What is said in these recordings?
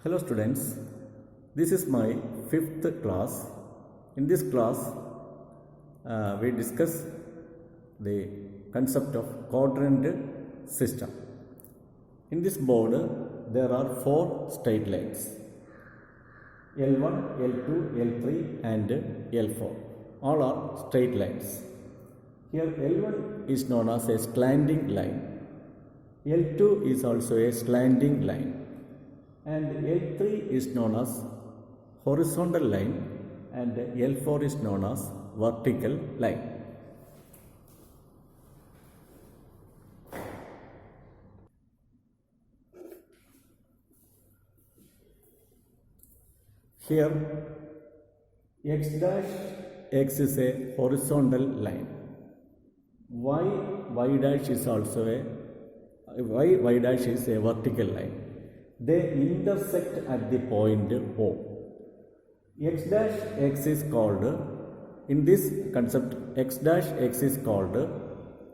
Hello students, this is my fifth class. In this class, we discuss the concept of quadrant system. In this board, there are four straight lines, L1, L2, L3 and L4. All are straight lines. Here L1 is known as a slanting line. L2 is also a slanting line. And L3 is known as horizontal line and L4 is known as vertical line. Here x dash x is a horizontal line. Y dash is also a y dash is a vertical line. They intersect at the point O. X dash x is called, in this concept, x dash x is called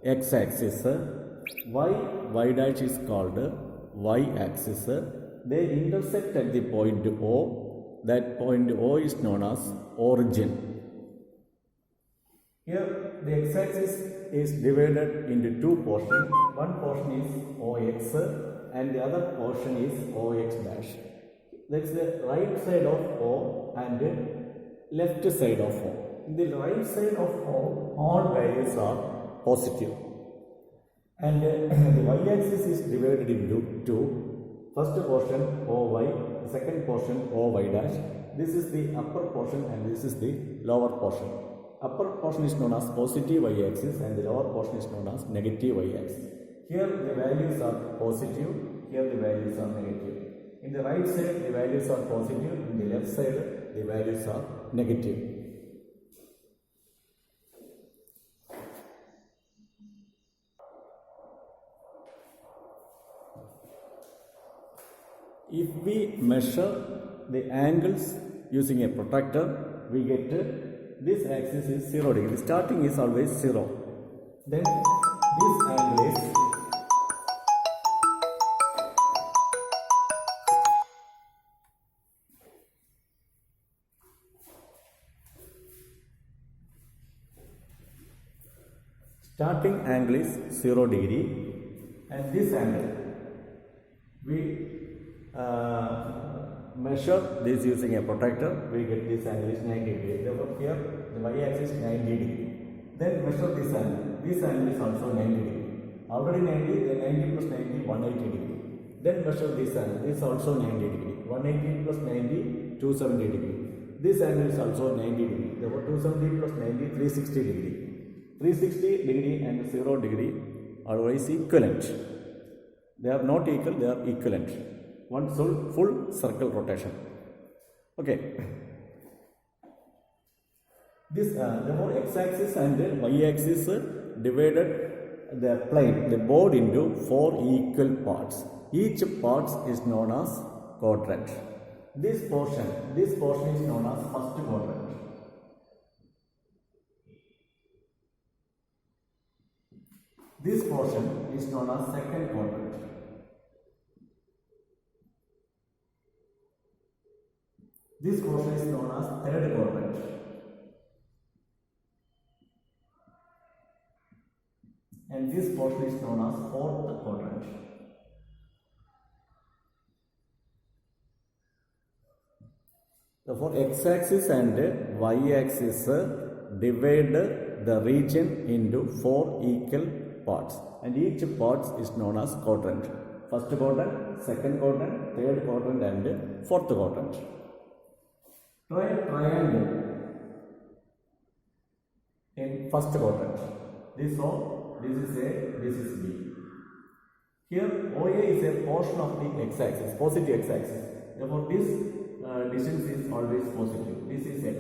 x axis, y dash is called y axis. They intersect at the point O. That point O is known as origin. Here the x axis is divided into two portions. One portion is OX and the other portion is OX dash. That's the right side of O and left side of O. In the right side of O, all values are positive. And the y-axis is divided into two. First portion OY, the second portion OY dash. This is the upper portion and this is the lower portion. Upper portion is known as positive y-axis and the lower portion is known as negative y-axis. Here the values are positive, here the values are negative. In the right side the values are positive, in the left side the values are negative. If we measure the angles using a protractor, we get this axis is 0 degree. The starting is always 0. Then this angle is starting angle is 0 degree and this angle we measure this using a protractor, we get this angle is 90 degree. Therefore here the y-axis is 90 degree. Then measure this angle. This angle is also 90 degree. Already 90, then 90 plus 90, 180 degree. Then measure this angle. This is also 90 degree. 180 plus 90, 270 degree. This angle is also 90 degree. Therefore 270 plus 90, 360 degree. 360 degree and 0 degree are always equivalent. They are not equal, they are equivalent. One full circle rotation. Okay. This therefore x-axis and y-axis divided the plane, the board into four equal parts. Each part is known as quadrant. This portion is known as first quadrant. This portion is known as second quadrant. This portion is known as third quadrant. And this portion is known as fourth quadrant. Therefore, x-axis and y-axis divide the region into four equal parts, and each part is known as quadrant. First quadrant, second quadrant, third quadrant and fourth quadrant. Try a triangle in first quadrant. This is A, this is B. Here OA is a portion of the x-axis, positive x-axis. Therefore this distance is always positive. This is x.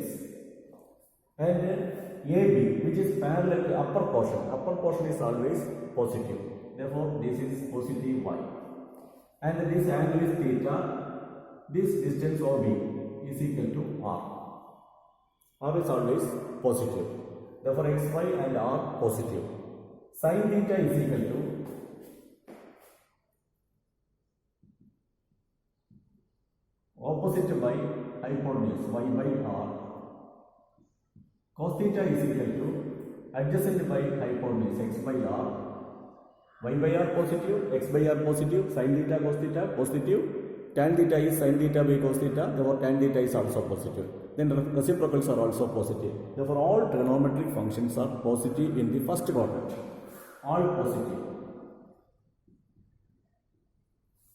And AB, which is parallel to upper portion is always positive. Therefore this is positive y. And this angle is theta. This distance OB is equal to R. R is always positive. Therefore xy and R positive. Sin theta is equal to opposite by hypotenuse y by r. Cos theta is equal to adjacent by hypotenuse x by r. Y by r positive, x by r positive, sin theta positive, tan theta is sin theta by cos theta, therefore tan theta is also positive. Then reciprocals are also positive. Therefore all trigonometric functions are positive in the first quadrant. All positive.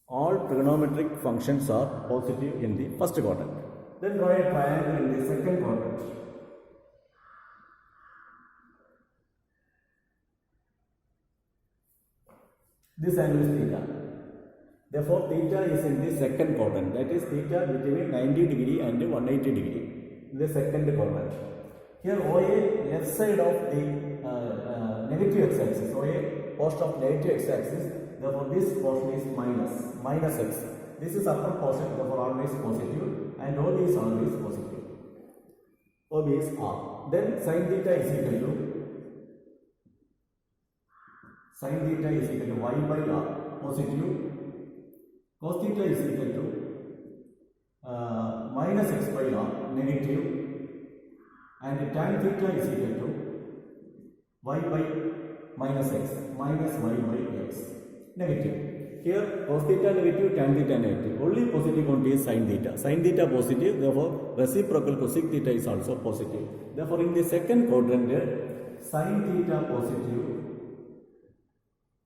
All trigonometric functions are positive in the first quadrant. Then draw a triangle in the second quadrant. This angle is theta. Therefore, theta is in the second quadrant. That is theta between 90 degree and 180 degree. In the second quadrant. Here OA left side of the negative x-axis. OA portion of negative x-axis. Therefore, this portion is minus x. This is upper portion. Therefore, always positive. And OB is always positive. OB is R. Then sin theta is equal to y by r positive, cos theta is equal to minus x by r negative, and tan theta is equal to y by minus x minus y by x negative. Here cos theta negative, tan theta negative. Only positive quantity is sin theta. Sin theta positive, therefore reciprocal cosec theta is also positive. Therefore in the second quadrant, sin theta positive,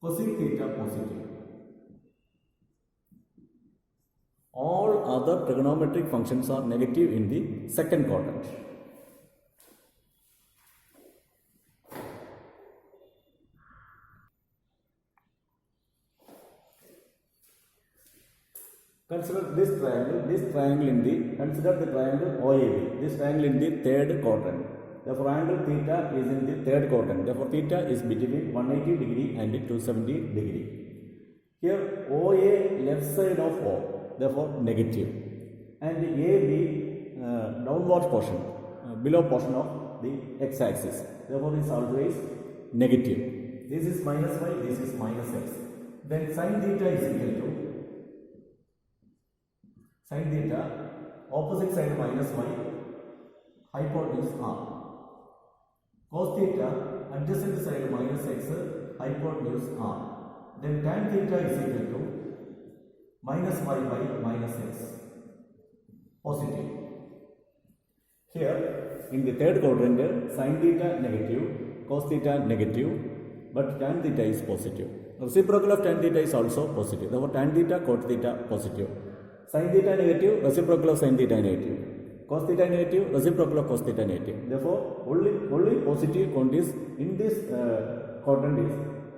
cosec theta positive. All other trigonometric functions are negative in the second quadrant. Consider this triangle in the, consider the triangle OAB, this triangle in the third quadrant. Therefore, angle theta is in the third quadrant. Therefore, theta is between 180 degree and 270 degree. Here, OA left side of O, therefore negative, and AB downward portion, below portion of the x-axis. Therefore, is always negative. This is minus y, this is minus x. Then sin theta is equal to sin theta, opposite side minus y, hypotenuse r. Cos theta, adjacent side minus x, hypotenuse r. Then tan theta is equal to minus y by minus x, positive. Here, in the third quadrant, sin theta negative, cos theta negative, but tan theta is positive. Reciprocal of tan theta is also positive. Therefore, tan theta, cot theta positive. Sin theta negative, reciprocal of sin theta negative. Cos theta negative, reciprocal of cos theta negative. Therefore, only positive quantities in this quadrant is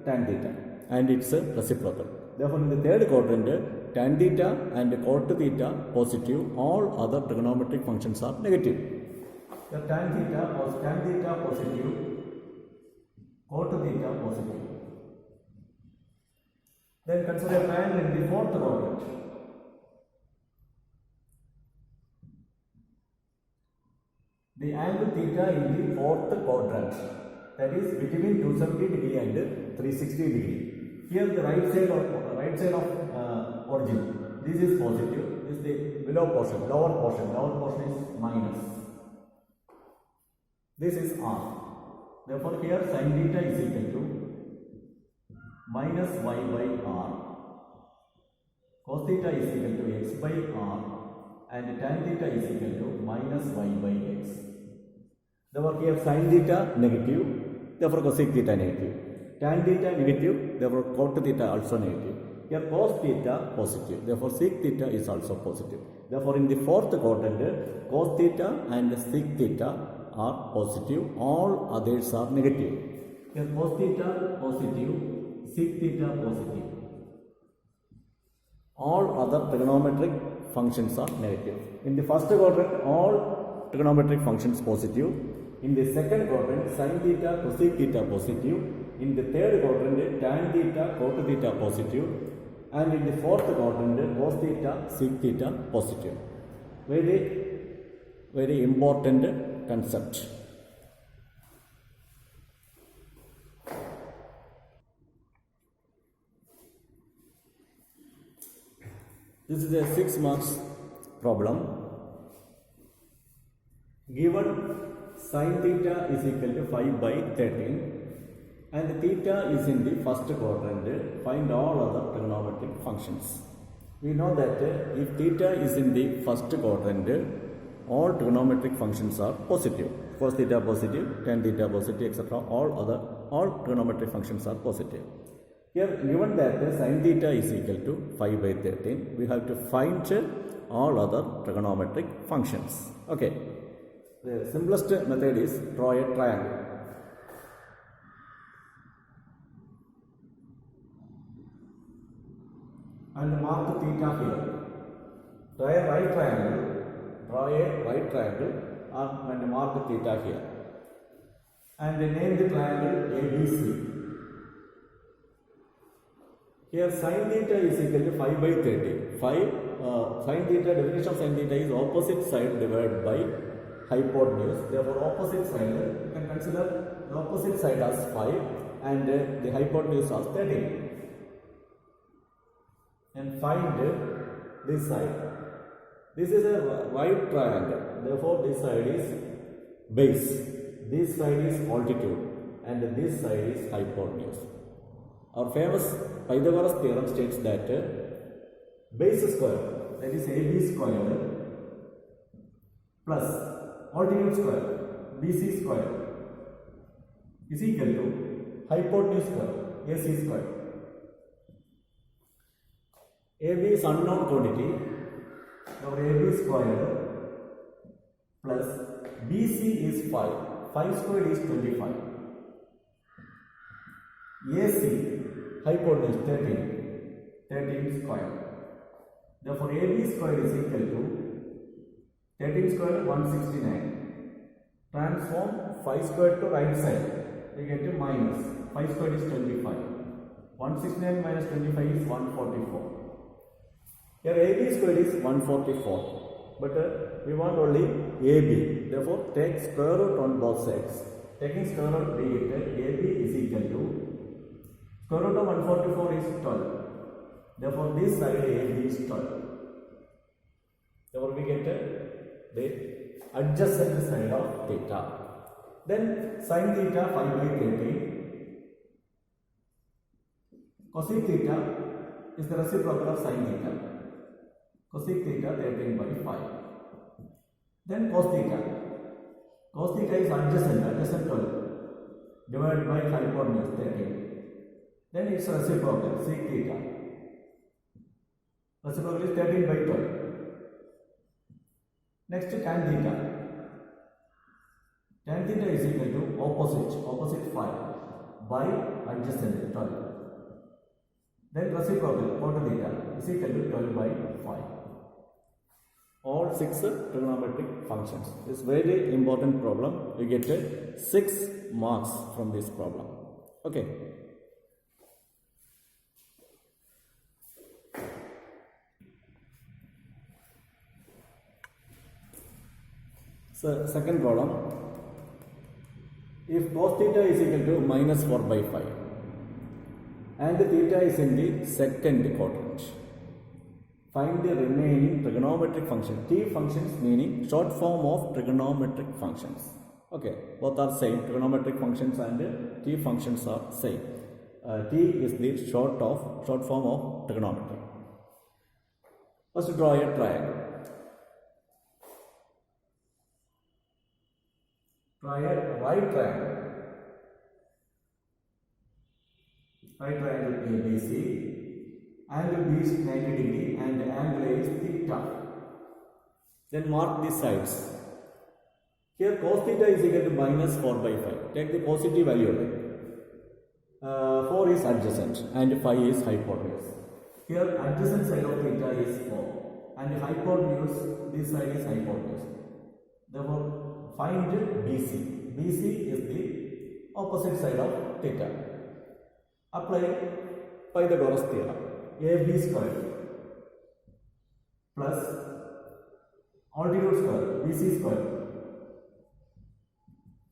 tan theta and its reciprocal. Therefore, in the third quadrant, tan theta and cot theta positive. All other trigonometric functions are negative. The tan theta positive, cot theta positive. Then consider a triangle in the fourth quadrant. The angle theta in the fourth quadrant, that is between 270 degree and 360 degree. Here the right side of origin, this is positive, this is the below portion, lower portion is minus. This is r. Therefore here sin theta is equal to minus y by r, cos theta is equal to x by r, and tan theta is equal to minus y by x. Therefore here sin theta negative, therefore cosec theta negative. Tan theta negative, therefore cot theta also negative. Here cos theta positive, therefore sec theta is also positive. Therefore in the fourth quadrant, cos theta and sec theta are positive, all others are negative. Here cos theta positive, sec theta positive. All other trigonometric functions are negative. In the first quadrant, all trigonometric functions positive. In the second quadrant, sin theta, cosec theta positive. In the third quadrant, tan theta, cot theta positive. And in the fourth quadrant, cos theta, sec theta positive. Very important concept. This is a 6 marks problem. Given sin theta is equal to 5 by 13 and theta is in the first quadrant, find all other trigonometric functions. We know that if theta is in the first quadrant, all trigonometric functions are positive. Cos theta positive, tan theta positive, etc. All trigonometric functions are positive. Here, given that sin theta is equal to 5 by 13, we have to find all other trigonometric functions. Okay. The simplest method is draw a triangle. And mark theta here. Draw a right triangle. And mark theta here. And name the triangle ABC. Here sin theta is equal to 5 by 30. Sin theta, definition of sin theta is opposite side divided by hypotenuse. Therefore, opposite side, you can consider the opposite side as 5 and the hypotenuse as 13. And find this side. This is a right triangle. Therefore, this side is base. This side is altitude. And this side is hypotenuse. Our famous Pythagoras theorem states that base square, that is AB square, plus altitude square, BC square, is equal to hypotenuse square, AC square. AB is unknown quantity, our AB square plus BC is 5, 5 squared is 25. AC, hypotenuse 13 square. Therefore, AB square is equal to 13 square 169. Transform 5 square to right side. We get to minus 5 square is 25. 169 minus 25 is 144. Here AB square is 144. But we want only AB. Therefore, take square root on both sides. Taking square root, we get AB is equal to square root of 144 is 12. Therefore, this side AB is 12. Therefore, we get the adjacent side of theta. Then sin theta 5 by 13. Cosec theta is the reciprocal of sin theta. Cosec theta 13 by 5. Then cos theta. Cos theta is adjacent 12 divided by hypotenuse 13. Then it's reciprocal, sec theta. Reciprocal is 13 by 12. Next, tan theta. Tan theta is equal to opposite 5 by adjacent 12. Then reciprocal, cot theta is equal to 12 by 5. All 6 trigonometric functions. This is very important problem. You get 6 marks from this problem. Okay. So, second problem, if cos theta is equal to minus 4 by 5 and theta is in the second quadrant, find the remaining trigonometric function. T functions meaning short form of trigonometric functions. Okay, both are same, trigonometric functions and T functions are same. T is the short form of trigonometry. First, draw a triangle. Try a right triangle. Right triangle ABC. Angle B is 90 degree and angle A is theta. Then mark the sides. Here cos theta is equal to minus 4 by 5. Take the positive value of it. 4 is adjacent and 5 is hypotenuse. Here adjacent side of theta is 4 and hypotenuse, this side is hypotenuse. Therefore, find BC. BC is the opposite side of theta. Apply Pythagoras theorem. AB square plus altitude square, BC square.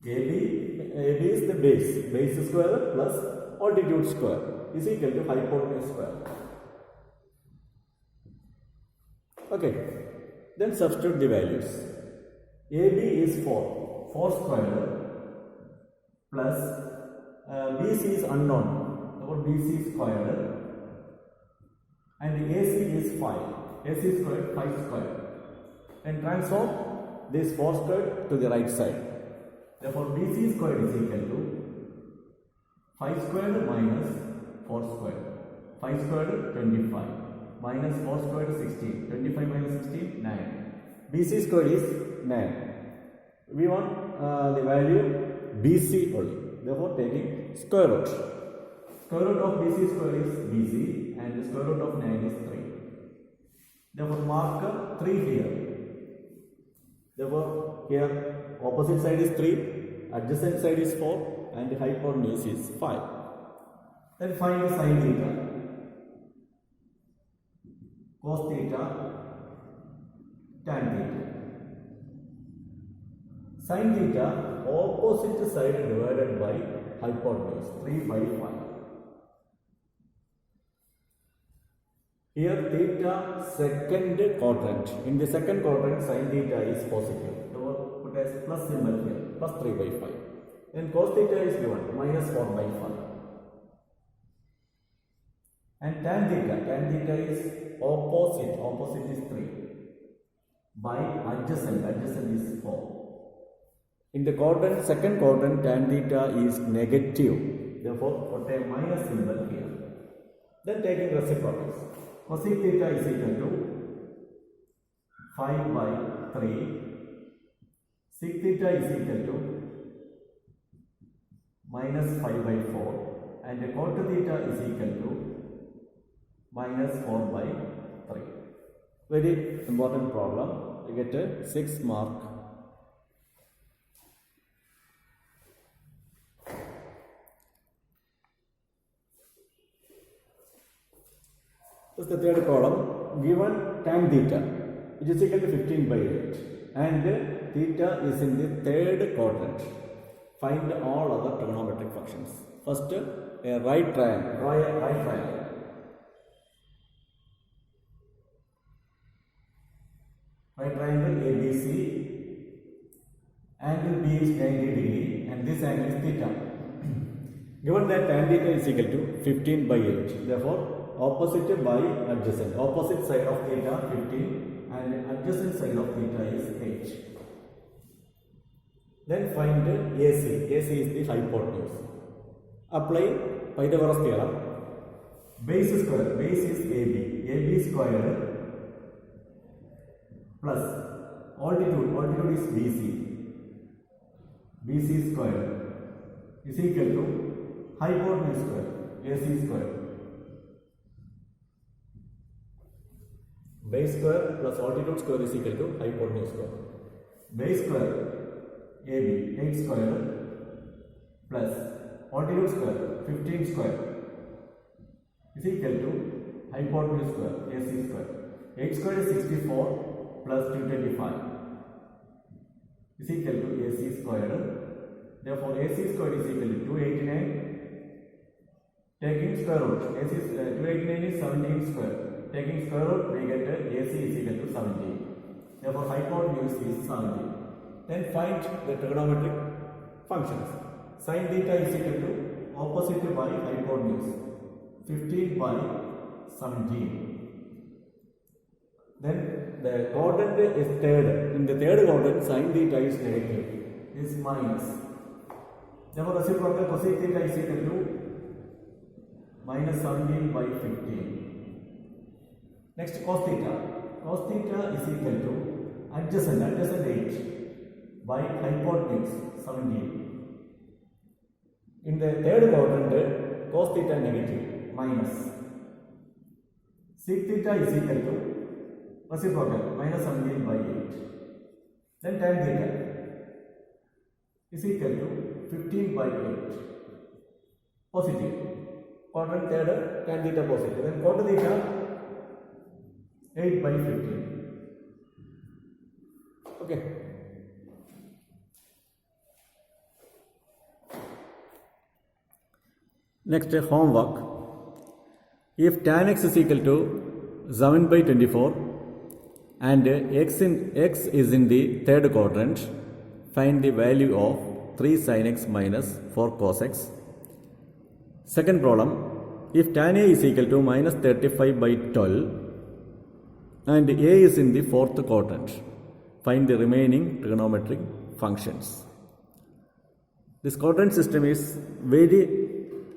AB is the base square plus altitude square is equal to hypotenuse square. Okay. Then substitute the values. AB is 4. 4 squared plus BC is unknown. Therefore BC squared. And AC is 5. AC squared, 5 squared. And transform this 4 squared to the right side. Therefore BC squared is equal to 5 squared minus 4 squared. 5 squared 25 minus 4 squared 16. 25 minus 16 9. BC squared is 9. We want the value BC only. Therefore taking square root. Square root of BC squared is BC and the square root of 9 is 3. Therefore mark 3 here. Therefore here opposite side is 3, adjacent side is 4 and the hypotenuse is 5. Then find sin theta, cos theta, tan theta. Sin theta opposite side divided by hypotenuse 3 by 5. Here theta second quadrant. In the second quadrant sin theta is positive. So put as plus symbol here, plus 3 by 5. Then cos theta is given minus 4 by 5. And tan theta is opposite is 3 by adjacent is 4. In the quadrant, second quadrant tan theta is negative. Therefore put a minus symbol here. Then taking reciprocals. Cosec theta is equal to 5 by 3. Sec theta is equal to minus 5 by 4. And cot theta is equal to minus 4 by 3. Very important problem. You get a 6 mark. This is the third column. Given tan theta, which is equal to 15 by 8, and theta is in the third quadrant. Find all other trigonometric functions. First, a right triangle. Draw a right triangle. Right triangle ABC. Angle B is 90 degree, and this angle is theta. Given that tan theta is equal to 15 by 8, therefore opposite by adjacent. Opposite side of theta 15 and adjacent side of theta is 8. Then find AC. AC is the hypotenuse. Apply Pythagoras theorem. Base square. Base is AB. AB square plus altitude. Altitude is BC. BC square is equal to hypotenuse square. AC square. Base square plus altitude square is equal to hypotenuse square. Base square AB 8 square plus altitude square 15 square is equal to hypotenuse square AC square. 8 square is 64 plus 225 is equal to AC square. Therefore AC square is equal to 289. Taking square root, AC 289 is 17 square. Taking square root, we get AC is equal to 17. Therefore, hypotenuse is 17. Then find the trigonometric functions. Sin theta is equal to opposite by hypotenuse 15 by 17. Then the quadrant is third. In the third quadrant, sin theta is negative, is minus. Therefore, reciprocal cosec theta is equal to minus 17 by 15. Next, cos theta. Cos theta is equal to adjacent 8 by hypotenuse 17. In the third quadrant, cos theta negative minus. Sec theta is equal to reciprocal minus 17 by 8. Then tan theta is equal to 15 by 8. Positive. Quadrant third, tan theta positive. Then cot theta 8 by 15. Okay. Next, homework. If tan x is equal to 7 by 24 and x is in the third quadrant, find the value of 3 sin x minus 4 cos x. Second problem, if tan A is equal to minus 35 by 12 and A is in the fourth quadrant, find the remaining trigonometric functions. This quadrant system is very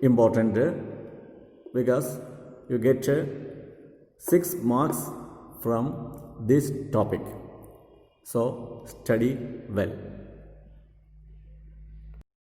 important because you get 6 marks from this topic. So study well.